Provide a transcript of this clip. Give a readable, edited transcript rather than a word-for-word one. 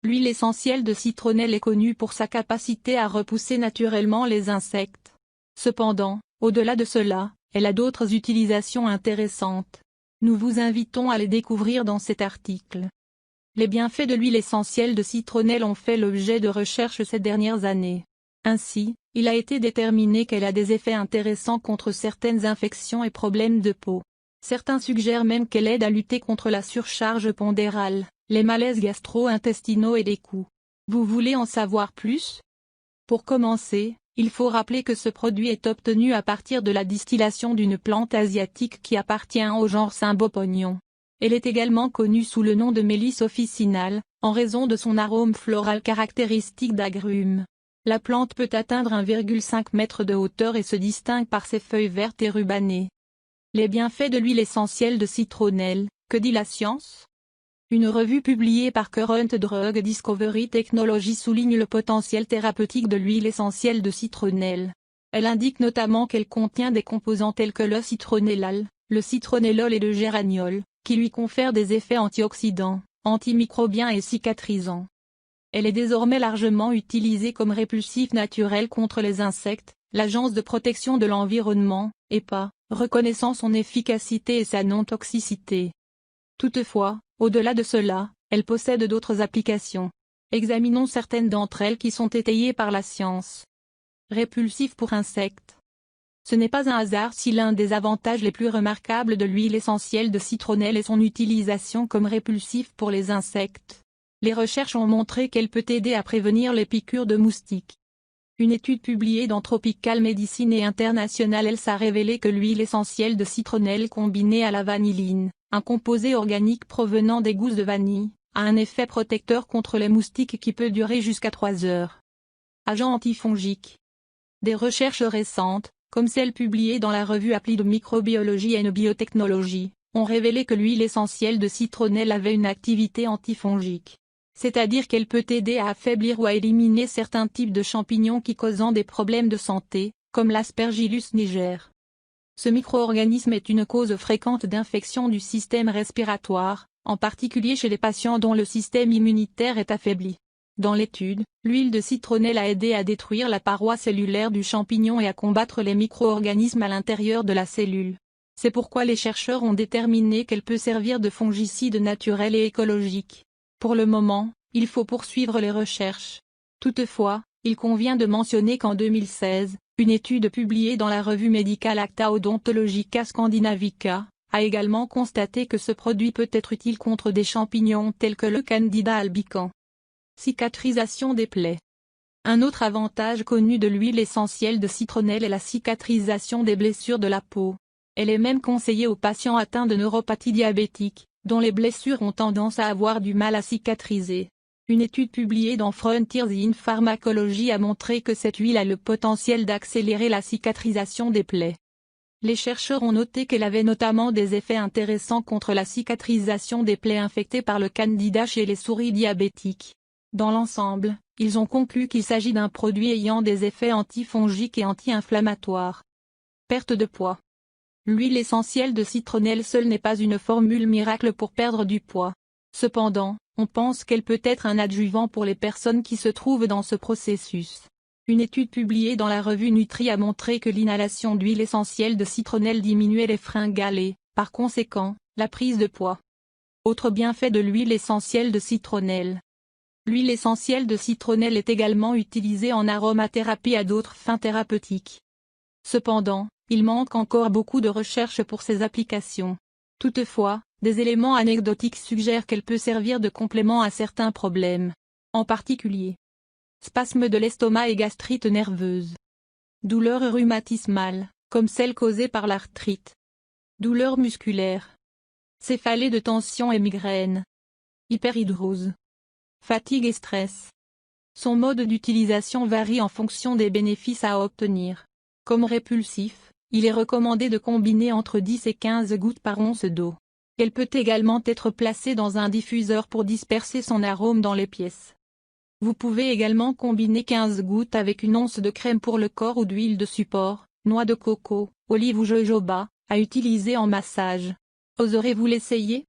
L'huile essentielle de citronnelle est connue pour sa capacité à repousser naturellement les insectes. Cependant, au-delà de cela, elle a d'autres utilisations intéressantes. Nous vous invitons à les découvrir dans cet article. Les bienfaits de l'huile essentielle de citronnelle ont fait l'objet de recherches ces dernières années. Ainsi, il a été déterminé qu'elle a des effets intéressants contre certaines infections et problèmes de peau. Certains suggèrent même qu'elle aide à lutter contre la surcharge pondérale, les malaises gastro-intestinaux et les coups. Vous voulez en savoir plus? Pour commencer, il faut rappeler que ce produit est obtenu à partir de la distillation d'une plante asiatique qui appartient au genre Cymbopogon. Elle est également connue sous le nom de mélisse officinale, en raison de son arôme floral caractéristique d'agrumes. La plante peut atteindre 1,5 m de hauteur et se distingue par ses feuilles vertes et rubanées. Les bienfaits de l'huile essentielle de citronnelle, que dit la science? Une revue publiée par Current Drug Discovery Technology souligne le potentiel thérapeutique de l'huile essentielle de citronnelle. Elle indique notamment qu'elle contient des composants tels que le citronnellal, le citronnellol et le géraniol, qui lui confèrent des effets antioxydants, antimicrobiens et cicatrisants. Elle est désormais largement utilisée comme répulsif naturel contre les insectes, l'Agence de protection de l'environnement, EPA, reconnaissant son efficacité et sa non-toxicité. Toutefois, au-delà de cela, elle possède d'autres applications. Examinons certaines d'entre elles qui sont étayées par la science. Répulsif pour insectes. Ce n'est pas un hasard si l'un des avantages les plus remarquables de l'huile essentielle de citronnelle est son utilisation comme répulsif pour les insectes. Les recherches ont montré qu'elle peut aider à prévenir les piqûres de moustiques. Une étude publiée dans Tropical Medicine et International Health a révélé que l'huile essentielle de citronnelle combinée à la vanilline, un composé organique provenant des gousses de vanille, a un effet protecteur contre les moustiques qui peut durer jusqu'à 3 heures. Agent antifongique. Des recherches récentes, comme celles publiées dans la revue Applied Microbiology and Biotechnology, ont révélé que l'huile essentielle de citronnelle avait une activité antifongique. C'est-à-dire qu'elle peut aider à affaiblir ou à éliminer certains types de champignons qui causent des problèmes de santé, comme l'Aspergillus niger. Ce micro-organisme est une cause fréquente d'infection du système respiratoire, en particulier chez les patients dont le système immunitaire est affaibli. Dans l'étude, l'huile de citronnelle a aidé à détruire la paroi cellulaire du champignon et à combattre les micro-organismes à l'intérieur de la cellule. C'est pourquoi les chercheurs ont déterminé qu'elle peut servir de fongicide naturel et écologique. Pour le moment, il faut poursuivre les recherches. Toutefois, il convient de mentionner qu'en 2016, une étude publiée dans la revue médicale Acta Odontologica Scandinavica, a également constaté que ce produit peut être utile contre des champignons tels que le Candida albicans. Cicatrisation des plaies. Un autre avantage connu de l'huile essentielle de citronnelle est la cicatrisation des blessures de la peau. Elle est même conseillée aux patients atteints de neuropathie diabétique, dont les blessures ont tendance à avoir du mal à cicatriser. Une étude publiée dans Frontiers in Pharmacology a montré que cette huile a le potentiel d'accélérer la cicatrisation des plaies. Les chercheurs ont noté qu'elle avait notamment des effets intéressants contre la cicatrisation des plaies infectées par le Candida chez les souris diabétiques. Dans l'ensemble, ils ont conclu qu'il s'agit d'un produit ayant des effets antifongiques et anti-inflammatoires. Perte de poids. L'huile essentielle de citronnelle seule n'est pas une formule miracle pour perdre du poids. Cependant, on pense qu'elle peut être un adjuvant pour les personnes qui se trouvent dans ce processus. Une étude publiée dans la revue Nutri a montré que l'inhalation d'huile essentielle de citronnelle diminuait les fringales et, par conséquent, la prise de poids. Autre bienfait de l'huile essentielle de citronnelle. L'huile essentielle de citronnelle est également utilisée en aromathérapie à d'autres fins thérapeutiques. Cependant, il manque encore beaucoup de recherches pour ces applications. Toutefois, des éléments anecdotiques suggèrent qu'elle peut servir de complément à certains problèmes. En particulier, spasmes de l'estomac et gastrite nerveuse. Douleurs rhumatismales, comme celles causées par l'arthrite. Douleurs musculaires. Céphalées de tension et migraines. Hyperhidrose. Fatigue et stress. Son mode d'utilisation varie en fonction des bénéfices à obtenir. Comme répulsif, il est recommandé de combiner entre 10 et 15 gouttes par once d'eau. Elle peut également être placée dans un diffuseur pour disperser son arôme dans les pièces. Vous pouvez également combiner 15 gouttes avec une once de crème pour le corps ou d'huile de support, noix de coco, olive ou jojoba, à utiliser en massage. Oserez-vous l'essayer?